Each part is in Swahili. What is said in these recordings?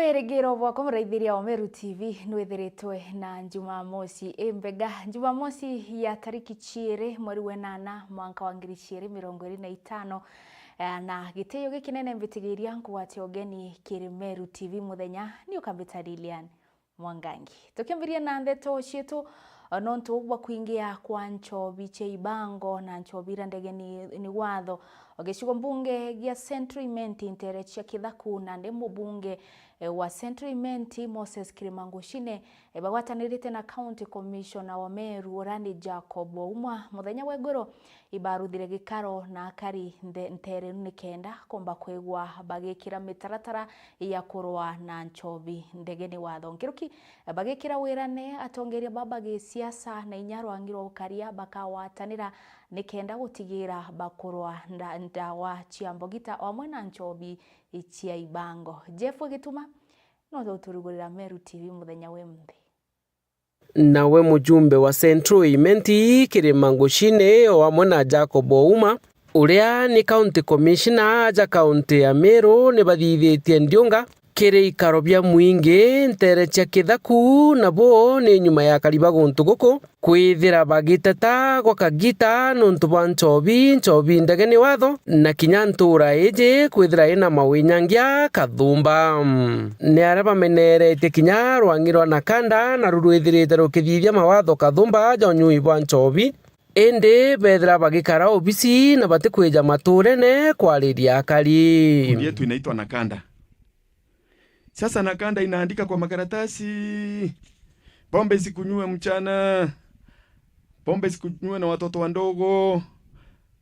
Mweregero bwako muraithiria wa Meru TV nwithiritwe na Jumamosi embega Jumamosi ya tariki 2 mweri wa 8 mwaka wa 2025 na giteyo gikinene mbitigiria ngwate ogeni kiri Meru TV muthenya ni ukambita Lilian Mwangangi tukiambiria na ndeto cietu nontu bwa kuingia kwa Nchobi Cheibango na Nchobira ndege ni watho ogecigo mbunge gia Central Imenti Interechia Kithaku na ndi mubunge wa Central Imenti Moses Kirimangushine bagwatanirite na County Commissioner wa Meru Randy Jacob Ouma muthenya wegoro ibaruthire gikaro na akari ntere nikenda komba kwegwa bagekira mitaratara ya kurwa na Nchobi ndege ni watho nkiruki bagekira wirane atongeria baba ge siasa na inyaro angiro ukaria bakawatanira nikenda gutigira bakurwa ndawa chiambogita omwe na Nchobi ichia Ibango. Jeff Gituma no turugurira Meru TV muthenya wembe. Nawe mujumbe wa Central Imenti Kirimangushine omwe na Jacob Ouma uria ni County Commissioner ja County ya Meru ni bathithitie ndiunga kiri ikaro bia mwingi Nterechia Kithaku nabo ni nyuma ya kariba guntu guku kwithira bagiteta gwa kagita nontu bwa Nchobi ndege ni watho na kinya ntura iji kwithira ina mawinyangia kathumba ni araba menerete kinya rwangirwa na kanda na rurwithirite rukithithia mawatho kathumba ja nyui bwa Nchobi ende bethira bagikara obisi na batikwija maturene kwariria akari ndiye tu inaitwa Nakanda. Sasa Nakanda inaandika kwa makaratasi pombe sikunywe mchana, pombe sikunywe na watoto wandogo,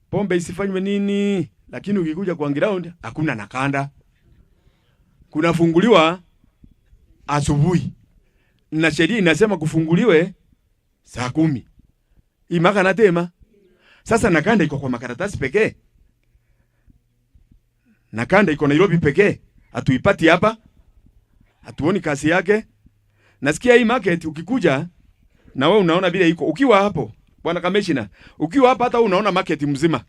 pombe isifanywe nini, lakini ukikuja kwa ground hakuna Nakanda. Kunafunguliwa asubuhi na sheria inasema kufunguliwe saa 10. Imaka natema. Sasa Nakanda iko kwa makaratasi pekee. Nakanda iko Nairobi pekee. Hatuipati hapa. Hatuoni kasi yake. Nasikia hii market ukikuja na wewe unaona vile iko. Ukiwa hapo bwana Commissioner, ukiwa hapa hata unaona market mzima.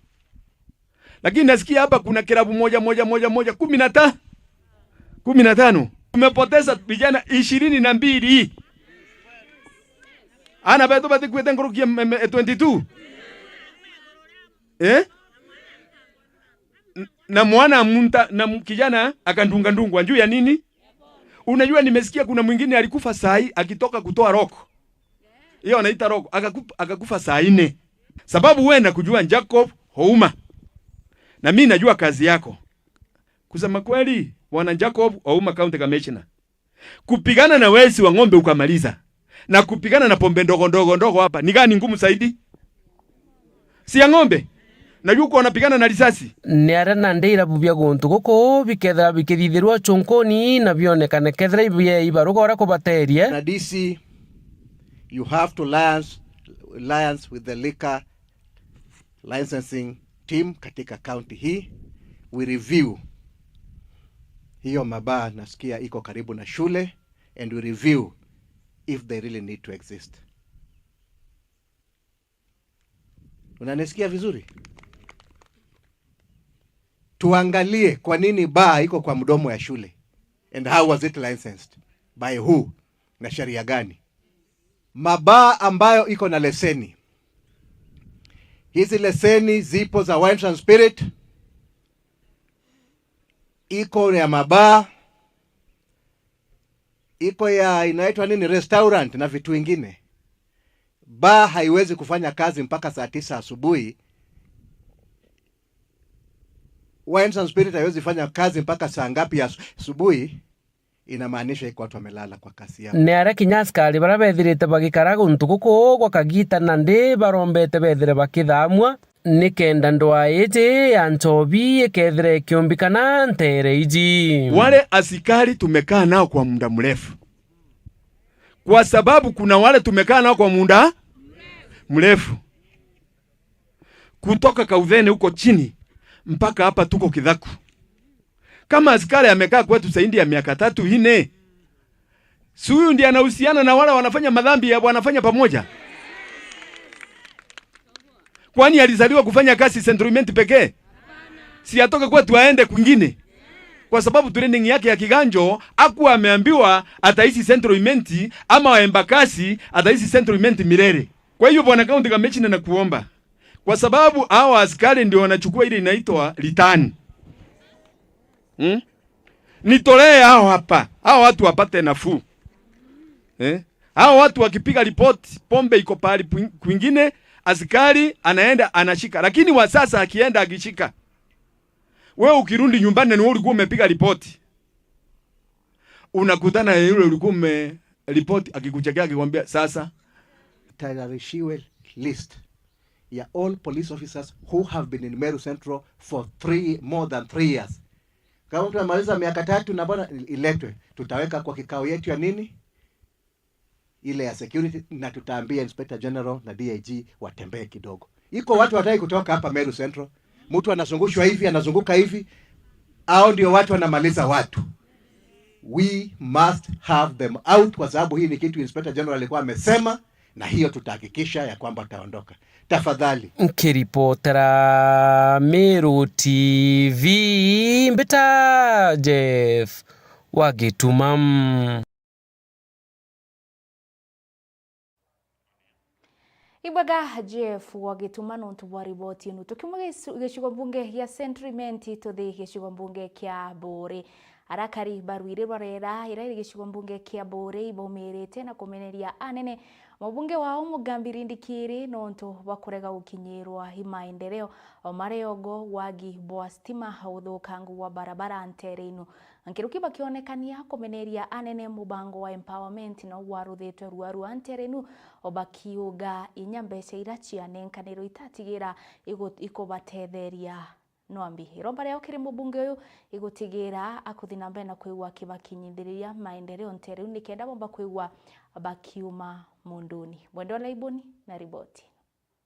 Lakini nasikia hapa kuna kilabu moja 15. Tumepoteza vijana 22. Ana beto bati kwete ngurukia 22. Na mwana munta na kijana akandunga ndungwa njuu ya nini? Unajua nimesikia kuna mwingine alikufa saa akitoka kutoa roko. Hiyo anaita roko, akakufa saa 4. Sababu wewe na kujua Jacob Ouma. Na mimi najua kazi yako. Kusema kweli, bwana Jacob Ouma County Commissioner. Kupigana na wezi wa ng'ombe ukamaliza. Na kupigana na pombe ndogo hapa ni gani ngumu zaidi? Si ya ng'ombe. Na yuko wanapigana na risasi. Ni arana ndeira bubya guntu guko bikethera bikithithirwa chunkoni na bionekane kethera ibye ibarugora ko baterie. Na DC, you have to alliance with the liquor licensing team katika county hii. We review hiyo mabaa nasikia iko karibu na shule and we review if they really need to exist. Unanisikia vizuri? Tuangalie kwa nini baa iko kwa mdomo ya shule and how was it licensed by who na sheria gani. Mabaa ambayo iko na leseni, hizi leseni zipo za Wine and Spirit, iko ya mabaa, iko ya inaitwa nini restaurant na vitu vingine. Baa haiwezi kufanya kazi mpaka saa 9 asubuhi. Wine and Spirit haiwezi fanya kazi mpaka saa ngapi ya asubuhi. Inamaanisha iko watu wamelala kwa kasi yao. Ne ara kinyaskari barabethirite bagikara guntu guko gwa kagita na ndi barombete bethire bakithamwa nikenda ndwa ije ya Nchobi ekethire kiombikana ntere iji. Wale askari tumekaa nao kwa muda mrefu. Kwa sababu kuna wale tumekaa nao kwa muda mrefu. Kutoka Kaudhene huko chini mpaka hapa tuko Kithaku. Kama askari amekaa kwetu zaidi ya miaka 3-4. Si huyu ndiye anahusiana na wale wanafanya madhambi ya wanafanya pamoja. Kwani alizaliwa kufanya kazi Central Imenti pekee? Si atoke kwetu aende kwingine. kwa sababu training yake ya kiganjo hakuwa ameambiwa ataishi Central Imenti ama Embakasi ataishi Central Imenti milele. Kwa hiyo bwana county commissioner na kuomba, kwa sababu hao askari ndio wanachukua ile inaitwa litani. Nitolee hao hapa. Hao watu wapate nafuu. Hao watu wakipiga ripoti pombe iko pale kwingine, askari anaenda anashika. Lakini wa sasa akienda akishika, wewe ukirudi nyumbani na wewe ulikuwa umepiga ripoti, unakutana na yule ulikuwa umeripoti akikuchekea akikwambia sasa tayarishiwe list ya all police officers who have been in Meru Central for more than 3 years. Kama mtu amaliza miaka 3 na bwana iletwe, tutaweka kwa kikao yetu ya nini ile ya security, na tutaambia Inspector General na DIG watembee kidogo. Iko watu wataki kutoka hapa Meru Central, mtu anazungushwa hivi anazunguka hivi, au ndio watu wanamaliza watu. We must have them out, kwa sababu hii ni kitu Inspector General alikuwa amesema, na hiyo tutahakikisha ya kwamba taondoka. Tafadhali. Nkiripotera Meru TV Mbita Jeff Wagitumam. Ibaga Jeff Wagitumano ntubwa riboti inu tukimwe gicigo mbunge ya Central Imenti tuthi gicigo mbunge kia Bore arakari barwire barera ira gicigo mbunge kia Bore ibomerete na kumeneria anene mabunge wao Mugambiri Ndikiri nonto bakurega gukinyirwa himaendeleo mareogo wagi bwa stima uthukangu wa barabara nterenu ankiruki bakionekania kumeneria anene mubango wa empowerment na waruthetwe ruaru anterenu obakiuga inyambece iracianenkaniro itatigira ikubatetheria nombi iromba rya ukiri mubunge uyu igutigira akuthina mbere na kwigwa kibakinyithiriria maendeleo nterenu nikenda bomba kwigwa bakiuma munduni mwendo laiboni na riboti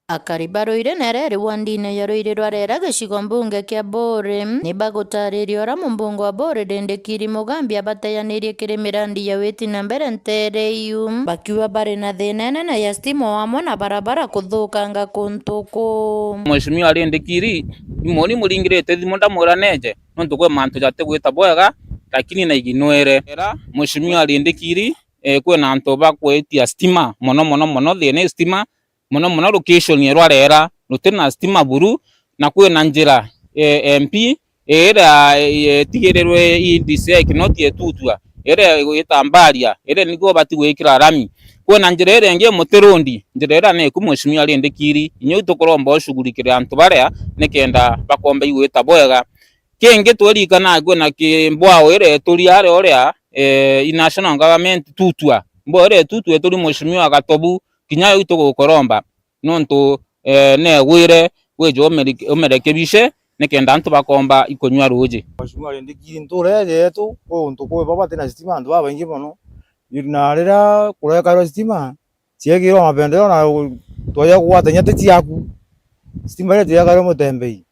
akaribaroire nerere wandine yaroire rwarera gicigo mbunge kia Bore nibagutaririo ra mumbungo wa Bore Ndikiri Mugambi abatayanirie kirimirandi ya weti na mbere ntereiu bakiwa bari na thina nene ya stima wamwe na barabara kuthukanga kuntuku. Mheshimiwa Ndikiri imoni muringirite thimu ndamuraneje nontu kwe mantu jate gwita bwega lakini na iginwere Mheshimiwa Ndikiri kwe na antu bakwetia stima mono thine stima mono location yerwarera rutina stima buru na kwe na njira MP era tigererwe indise kinoti etutua era itambaria era nigo bati gwikira rami kwe na njira era nge muterondi njira era ne kumweshimia Ndikiri inyo tukoromba oshugurikira antu baria nekenda bakomba igwita bwega kenge twerikana gwe na kimbwao era turiare oria national government tutua mbo era tutua turi mweshimia Gatobu kinyayo itugukoromba nontu ne gwire wejo omerekebishe nekenda antu bakomba ikonywa ruji. Mheshimiwa Ndikiri nturere yetu untu kwe baba tena stima antu baba ingi mono na rera kureka stima ciegiro mapendero na toya kuwatenya teti yaku stima ile tiagaro mutembei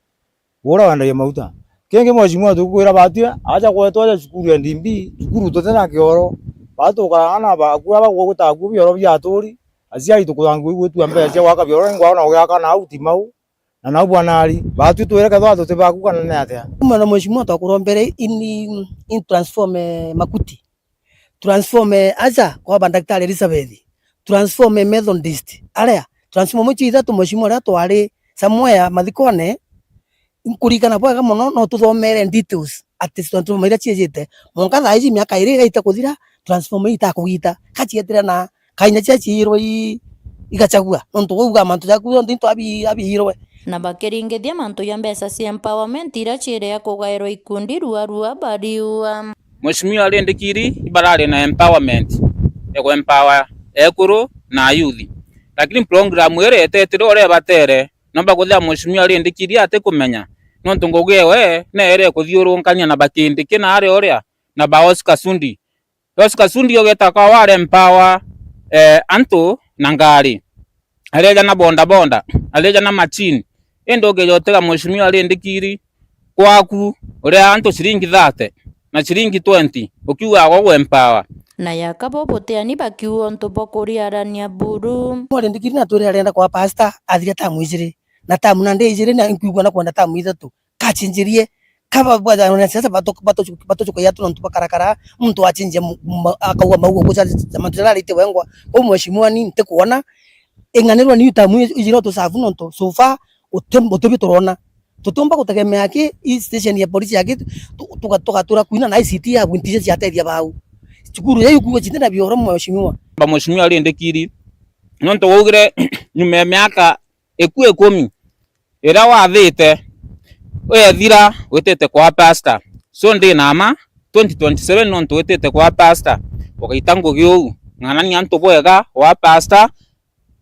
bora wanda ya mauta kenge mheshimiwa tukwira batia acha kwetwa cukuru ndimbi cukuru totena kioro batu karana ba kuaba gutagu bioro bya turi azia itukurangu gwetu ambe cia waka bioro ngwa na ugaka na uti mau na na bwanari batu twireka thwa tutibaku kana ne atia mwana mheshimiwa takurombere in transform Makuti transform aza kwa bandaktari Elizabeth transform Methodist area transform mochi ithatu mheshimiwa rato ari somewhere mathikone nkurikana bwaga muno no tuthomere details ati transform ira ciejete monka thaici miaka iri gaita kuthira transform ita kugita kacietira na kaina cia ciirwo igachagua nontu uga mantu jaku ndinto abihirwe na bakiringithia mantu ya mbeca cia empowerment ira ciire ya kugairwo ikundi ruarua bariua. Mheshimiwa Ndikiri ibarari na empowerment ego empower ekuru na youth lakini program ere etetire ore batere nomba kuthia Mheshimiwa Ndikiri ate kumenya nontu ngugewe na ere kuthiurunkania na bakindiki na ari oria na ba Oscar Sundi ogeta kwa wale empower antu na ngari aleja na bonda aleja na machine endo geyotega Mheshimiwa Ndikiri kwaku uria antu shilingi 30 na shilingi 20 ukiwa agwo empower na yakabo boteani bakiuo ntubo kuriarania buru Ndikiri na turi arenda kwa pastor athira tamu ijiri na tamu na ndejiri na nkuigwa na kwenda tamu ithatu kachinjirie kaba bwaza na siasa batochuko yatu ndo bakarakara mtu achinje akaua maugo kucha matulala ite wengwa ko mheshimiwa ni nte kuona enganirwa ni utamu ijiro to savu nonto sofa otobi torona tutomba kutegemea ki hii station ya polisi yake tukatura kuina na ICT ya gwintisha chateria bau chukuru yayu kuwa chitena bioro mheshimiwa mheshimiwa alindikiri nonto wogire nyume miaka eku 10 era wathite wethira witete kwa pastor so ndi nama 2027 nonto witete kwa pastor ugaita giu ng'anani antu bwega wa pastor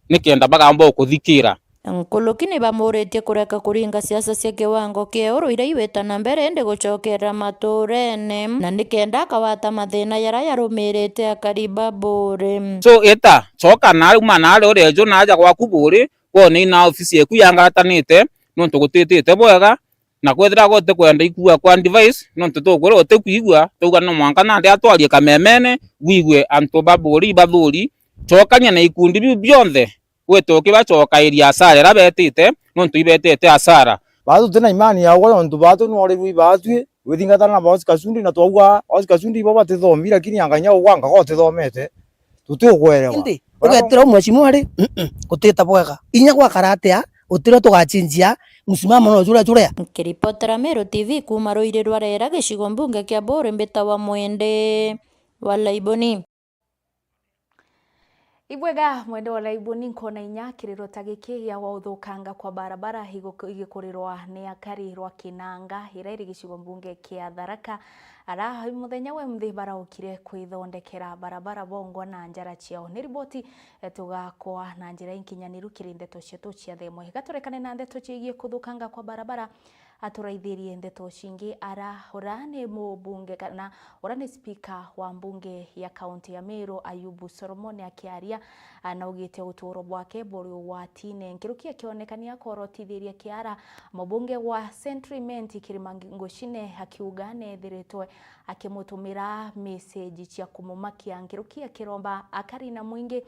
nikenda bagamba kuthikira Nkulukini bamuritie kureka kuringa siasa cia kiwango kiuru iria iwetana mbere ndi gucokera maturene na nikenda akawata mathina yara yarumirite akariba Buri so eta coka na uma na ri urejo naja gwaku Buri wone ina ofisi eku yangaratanite nonto gutitite bwega na kwethira gote kwenda ikua kwa device nonto tukwira gote kuigua tuga no mwanka na ndi atwarie kamemene wigwe antu baburi bathuri cokania na ikundi biu byonthe weto kibacoka iria asara rabetite nonto ibetete asara batu tena imani ya wale ntu batu no ri batu withingata na boss kasundi na twaugwa boss kasundi baba tithomira lakini anganya ugwanga gote thomete tutigwerewa indi ugetira mheshimiwa ri gutita bwega inya gwa karatea utira tugachinjia musimamo no jura Kiripotera Meru TV kuma Ruiru rwa Rera gicigo mbunge kia Buri mbita wa Mwende wa Laiboni Ibwega mwende wa Laiboni nkona inya kiriro tagiki ya wathukanga kwa barabara igikurirwa ni akari rwa Kinanga irairi gicigo mbunge kia Tharaka ara muthenya we mthi baraukire kwithondekera barabara bongo na njara ciao ni riboti tugakwa na njira inkinyaniru kirindeto cietu cia themwe gaturekane na ndeto ciigie kuthukanga kwa barabara aturaithirie ndeto cingi ara urane mbunge kana urane speaker wa mbunge ya kaunti ya Meru Ayubu Solomon akiaria anaugite uturo bwake buri watine nkirukia kionekania korotithiria kiara mbunge wa Centriment Kirimangoshine akiugane thiritwe akimutumira message cia kumumakia nkirukia kiromba akari na mwingi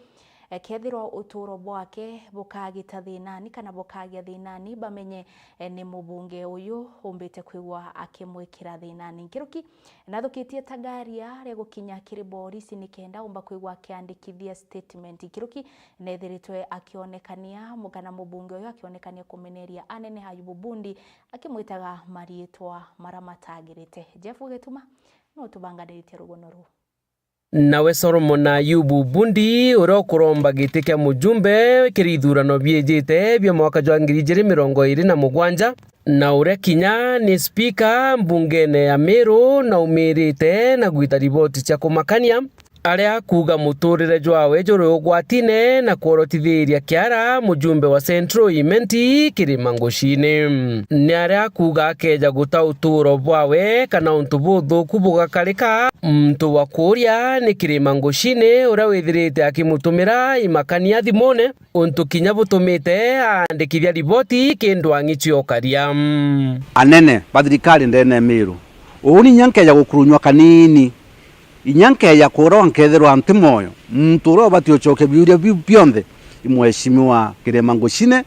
kethiro uturo bwake bukagita thinani kana bukagia thinani bamenye ni mubunge uyu umbite kwigwa akimwikira thinani nkiruki nathukitie tagaria ria gukinya kiriborisi nikenda umba kwigwa akiandikithia statement nkiruki nethiritwe akionekania mugana mubunge uyu akionekania kumeneria anene Ayubu Bundi akimwitaga marietwa maramatagirite Jeff Getuma no tubangadiritie rugono ru nawe Solomon Ayubu Bundi urokuromba giti kia mujumbe kirithurano biejite bya mwaka jwa 2027 na ure kinya ni speaker mbungene ya Meru na umirite na gwita riboti cia kumakania aria kuga muturire jwawe juru ugwatine na kuorotithiria kiara mujumbe wa Centriment Kirimangoshine ni aria kuga akeja guta uturo bwawe kana untu buthuku bugakarika mtu wa kuria ni Kirimangoshine uria withirite akimutumira imakania thimone untu kinya butumite andikithia riboti kindu angicio karia anene bathirikari ndene Meru uni nyankeja gukurunywa kanini inyankeja kuro nkethirwa ntimoyo mtu ro batiochoke biuria bionthe imweshimiwa Kirimangoshine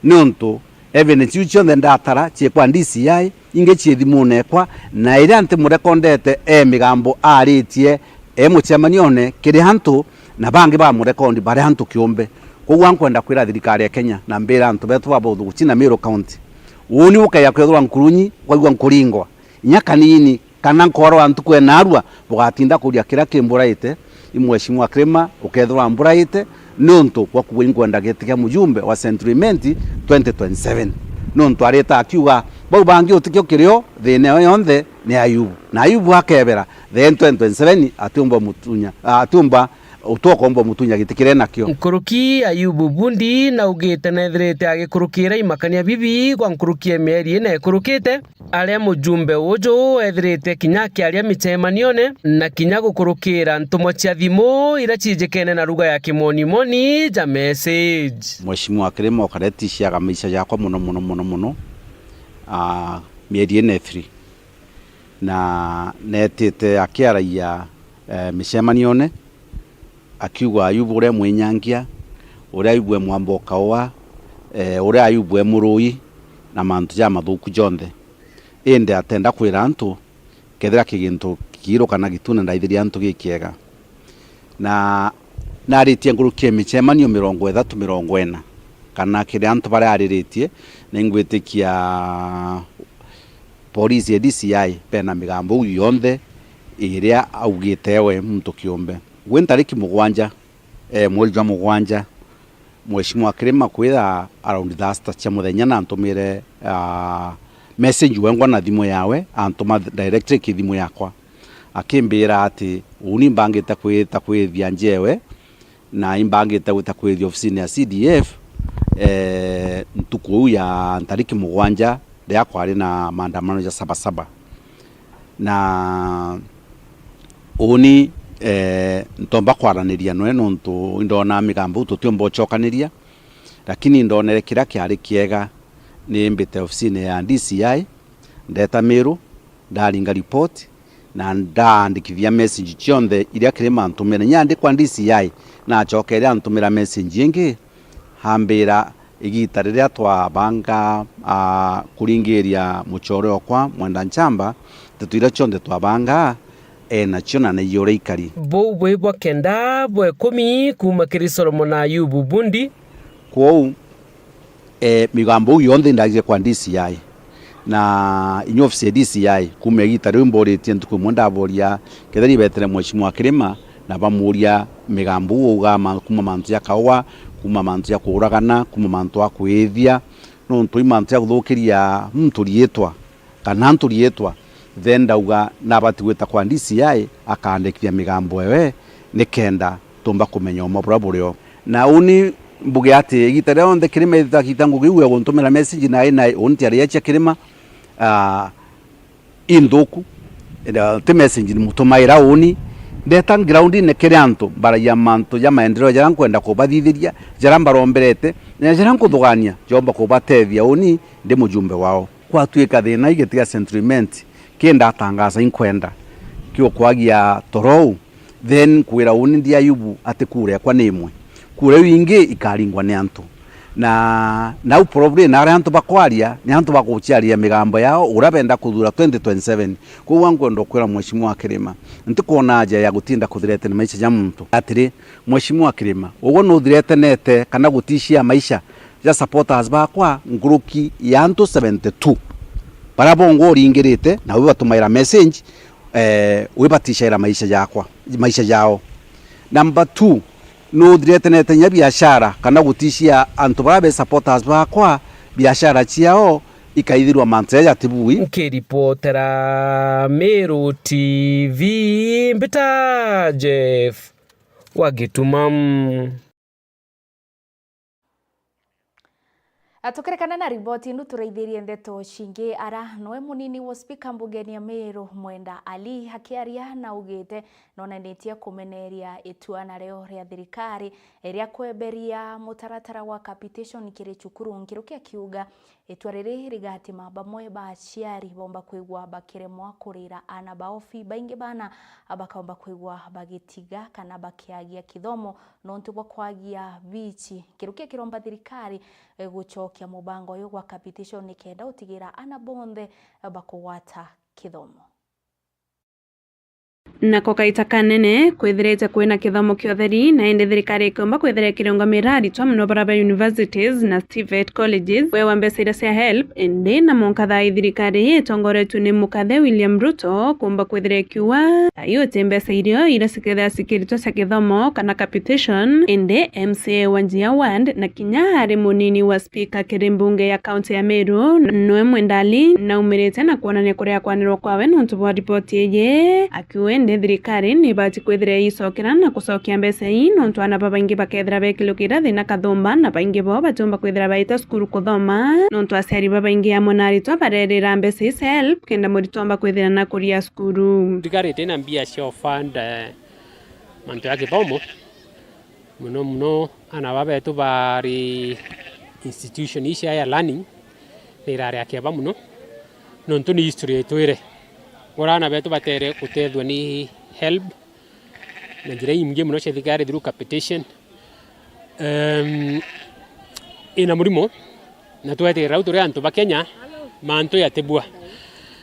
nonto evidence cionthe ndatara ciekwa DCI inge ciethimune na ira ntimurekondete migambo aritie mucemanione kiri hantu na bangi ba murekondi bari hantu kiumbe kugwa nkwenda kwira thirikari ya Kenya na mbira antu betu babuthu gucina Meru County uni ukaya kwethwa nkurunyi kwaigwa nkuringwa inyaka nini kana nkoro antu kwena arua bugatinda kuria kira kimburaite imweshimwa Kirima ukethwa mburaite nonto kwa kuwingwenda getikia mujumbe wa Centriment 2027 nonto areta akiuga bau bangi utikio kirio thine yonthe ni Ayubu na Ayubu akebera then 2027 atumba utokombo mutunya gitikire nakio nkuruki Ayubu Bundi na ugite nethirite agikurukira imakania bibi kwa nkuruki meri na ikurukite aria mujumbe uju ethirite kinya kiaria micemanione na kinya gukurukira ntumo cia thimu ira cijikene na ruga ya kimonimoni ja message Mheshimiwa Kirima ukaretishia maisha yako muno mieri 3 na netite akiaraia micemanione akiuga Ayubu uria mwinyangia uria Ayubu mwamboka wa uria Ayubu murui na mantu ja mathuku jonthe ende atenda kwira antu kethira kigintu kiro kana gitune ndaithiria antu gikiega na naritie ngurukie micemanio 30-40 kana kire antu bare ariritie na ingwitikia polisi DCI pena migambo yonthe iria augite we muntu kiumbe gwe tariki 7 mweri wa 7 Mheshimiwa Kirima kwitha around that cia muthenya na ntumire message wengwa na thimu yawe antuma directly kithimu yakwa akimbira ati uni mbangite kwithia njewe na imbangite kwithia ofisini ya CDF ntuku ya tariki 7 ria kwari na maandamano ya Sabasaba na uni ntomba kwaraniria noe nontu ndona migambo tutiombo chokaniria lakini ndonere kira kiari kiega ni mbite ofisini ya DCI ndeta miru ndaringa report na ndandikithia message chionde iria Kirima ntumira nyandi kwa DCI na chokeria ntumira message ingi hambira igita riria twabanga kuringiria muchoro kwa mwenda nchamba tutwira chonde twabanga na chona na yore ikari bo bwa kenda bo 10 kuma kiri Solomon Ayubu Bundi kwou migambo yonthe ndaje kwa DCI na inyo ofisi DCI kuma igita rimbo mboretie ntuku mwenda boria kethari betere Mheshimiwa Kirima na bamuria migambo ugama kuma mantu ya kawa kuma mantu ya kuragana kuma mantu akwithia no ntui mantu ya guthukiria mtu rietwa kana ntu rietwa then dauga nabati gwita kwa DCI akandikithia migambo ewe nikenda tumba kumenya umabura burio na uni mbuge ati igita ria onthe Kirima ithakitangu giwe guntumira message na unti aria cha Kirima induku te message mutumaira uni ndeta ground ne kirianto bara ya manto ya maendeleo jara nkwenda kubathithiria jara mbaromberete na jara nkuthugania jomba kubatethia uni ndi mujumbe wao kwa tuika thina igetiga sentiment kenda atangaza inkwenda kio kwagia torou then kwira uni ndi Ayubu ati kure kwa nimwe kure wingi ikaringwa ni antu na probably na antu bakwaria ni antu bakuchiaria migambo yao urabenda kuthura 2027 kwa wangu ndo kwira Mheshimiwa Kirima ntikuona haja ya gutinda kuthirete na maisha ya muntu atiri Mheshimiwa Kirima ugo no thirete nete kana gutishia maisha ya supporters bakwa nguruki ya antu 72 barabongo ringirite na we batumaira message we batishaira maisha yao number 2 no thirete nete nya biashara kana gutishia antu barabe supporters bakwa biashara ciao ikaithirwa mantre ya tibui ukiripotera Meru TV mbita Jeff Wagitumam Atukerekana na riboti ndu turaithirie ndeto shingi ara noe munini wa speaker mbugeni ya Meru Mwenda Ali hakiaria na ugite nonenetie kumeneria ituana reo ria thirikari ria kweberia mutaratara wa capitation kiri cukuru nkirukia kiuga itua riri rigatima bamwe ba aciari bomba kwigwa bakiremwa kurira ana baofi baingi bana abakaomba kwigwa bagitiga kana bakiagia kithomo nontu bwa kwagia bichi kirukia kiromba thirikari guchokia mubango yo gwa capitation nikenda utigira ana bonthe bakugwata kithomo nako kaita kanene kwithirite kwina kithomo kiotheri na indi thirikari ikomba kwithira kirungamira aritwa muno baraba universities na TVET colleges we wambesira cia help indi na monkatha thirikari itongoretu ni mukathe William Ruto kumba kwithira kiwa ayo tembesa irio ira siketha sikirito cia kithomo kana capitation indi MCA Wanjia Ward na kinya hari munini wa speaker kirimbunge ya county ya Meru noe Mwenda Ali na umirite na kuonania kuria kwanirwo kwawe nontu bwa ripoti ye akiwe thirikari ni bati kwithira icokera na kucokia mbeca ii nontu ana baingi bakethira bekilukira thina kathumba na baingi bo batumba kwithira baita skuru kuthoma nontu aciari baingi amwe na aritwa barerera mbeca ii help kenda muritomba kwithira na kuria skuru thirikari tena mbia cio fund mantu ya githomo muno ana babetu bari institution ii cia learning thirari akiaba muno nontu ni history itwire orana betu batere kutethwa ni help na njira imwe muno cia thirikari through capitation ina murimo na tweterera uturia antu ba Kenya mantu ya tebua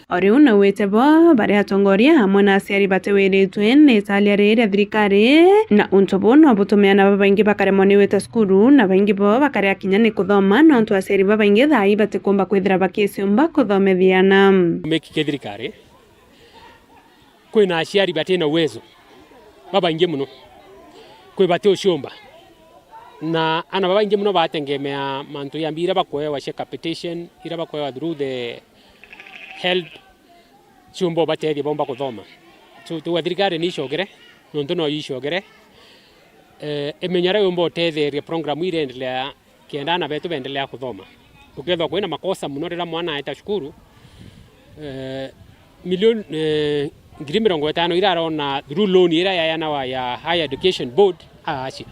ori una wete bo bari atongoria hamwe na aciari batewiritwe ni italia riri thirikari na untobo no butumeana babaingi bakaremwo ni wete skuru na baingi bo bakari akinya ni kuthoma no ntu aciari babaingi thai batikumba kwithira bakiciumba kuthomithiana meki thirikari kwina aciari batina uwezo babaingi muno kwi bati uciumba na ana babaingi muno batengemea mantu yambira bakwewa she capitation ira bakwewa through the help ciumba batethi bomba kuthoma tu thirikari ni icogere nontu no icogere emenyara yomba utetheria program ile endelea kiendana betu bendelea kuthoma ukethwa kwina makosa muno rira mwana aita shukuru milioni 50 irarona through loan ira yana wa ya higher education board aci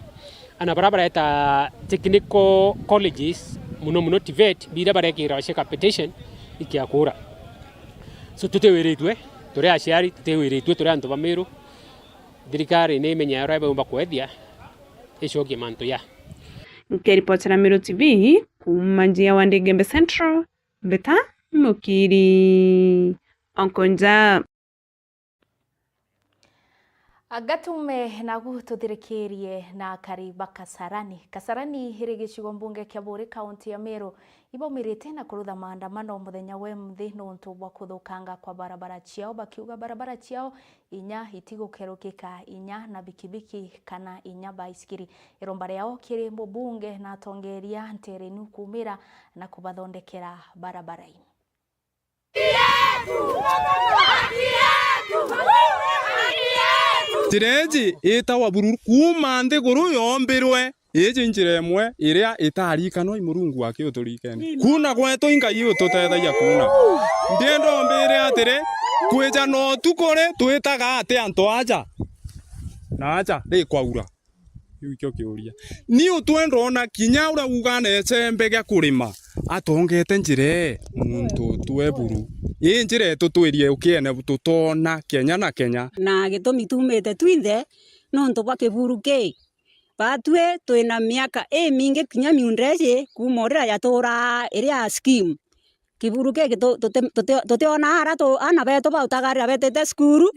ana barabara eta technical colleges muno TVET bira barekira she competition ikiakura so tutewiritwe turi aciari tutewiritwe turi antu bamiru thirikari ni imenya ora bomba kwethia icokie mantu ya Nikiripotera Miru TV kuma njia wa Ndigembe Central Beta Mukiri Onkonja Agatume nagu tuthirikirie na kariba Kasarani hiri gicigo mbunge kia Buri kaunti ya Meru ibaumirite na kurutha maandamano muthenya wa muthi nontu bwa kuthukanga kwa barabara ciao bakiuga barabara ciao inya itigukerukika inya na bikibiki kana inya baiskiri iromba riao kiri mbunge na atongeria nterenu kumira na kubathondekera barabara-ini Tireji itawa bururu kuma nthiguru yombirwe iji njira imwe iria itarikano imurungu wake uturikene kuna gwetu ingai ututethagia kuna ndiendo mbire atire kwija no tukore twitaga ate antu aja na aja ri kwaura ikyo kiuria ni utwendona kinya ura ugana ecembe gya kurima atongete njire muntu tweburu njire tutwirie ukiene tutona Kenya na Kenya na gitumi tumete twinthe nontu bwa kiburu ki batwe twina miaka mingi kinya miundreje kumorera yatura iria scheme kiburu ki tutiona hara to ana beto bautagarira betete skuru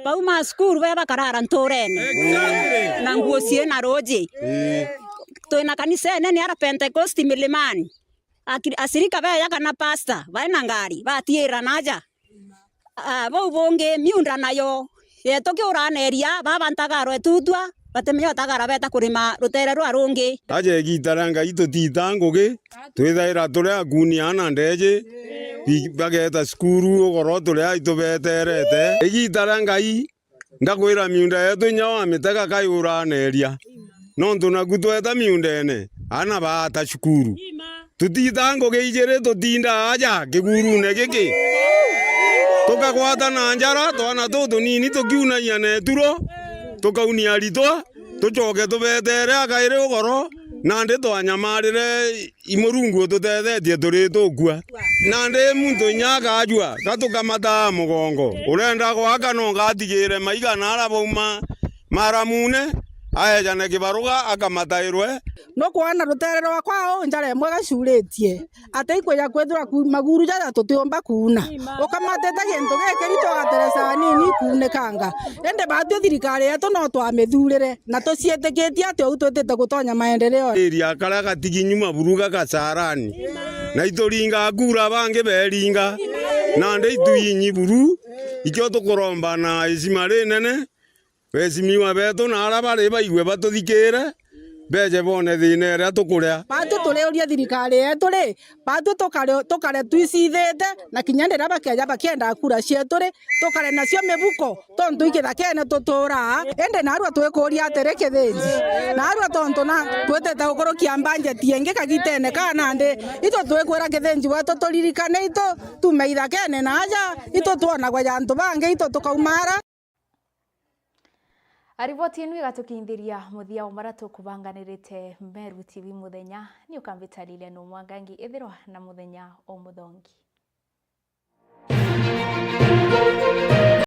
bauma skuru beba karara ntorene na nguo ciena roji twina kanisa nene ara Pentecost Milimani asirika baya kana pasta baina ngari batiira naja bo bonge miunda nayo yetoke uraneria baba ntagaro etutwa batemyo tagara beta kurima rutere rwa rungi aje gitaranga itutitangugi twithaira turi akuni ana ndeje bageta skuru ogoro turi aitubeterete igitaranga ndakwira miunda yetu nyawa mitega kai uraneria nontu naku tweta miundene ana bata skuru tutitango geijere tutinda aja kigurune giki tukagwata na njara twana tutu nini tukiuna yane turo tukaunia ritwa tucoke tubetere akaire ugoro nandi twanyamarire imurungu tutethetie turi tukua nandi muntu nyaka ajua gatukamata mugongo urenda gwaka no gatigire maigana ara bauma maramune ayejane kibaruga akamatairwe no kwana ruterero wakwa njara emwe gacuritie ate ikoya kwethura maguru jara tutiomba kuna ukamateta gintu gekirito gateresa nini kunekanga ende batio thirikari yetu no twamithurire na tucietikitie ati au twetete gutonya maendeleo iria kara gatiginyuma buruga Kasarani na ituringa kura bange beringa na nde ituinyi buru ikyo tukuromba na izimari nene Besimiwa beto na ara bari baigwe batuthikire beje bone thine ria tukuria batu tureuria thirikari yetu ri batu tukare twicithite na kinyandira bakeja bakienda kura cietu ri tukare nacio mibuko tontu ikitha kene tutura ende narua twikuria atere kithinji narua tontu na twetete gukorokia budget yengi kagitene kana ndi ito twikwira kithinji wetu turirikane ito tumeitha kene naja ito tuonagwa jantu bange ito tukaumara Arivoti inu igatukindhiria muthia umara tukubanganirite Meru TV muthenya ni ukamvitalile no Mwangangi ithirwa na muthenya o muthongi.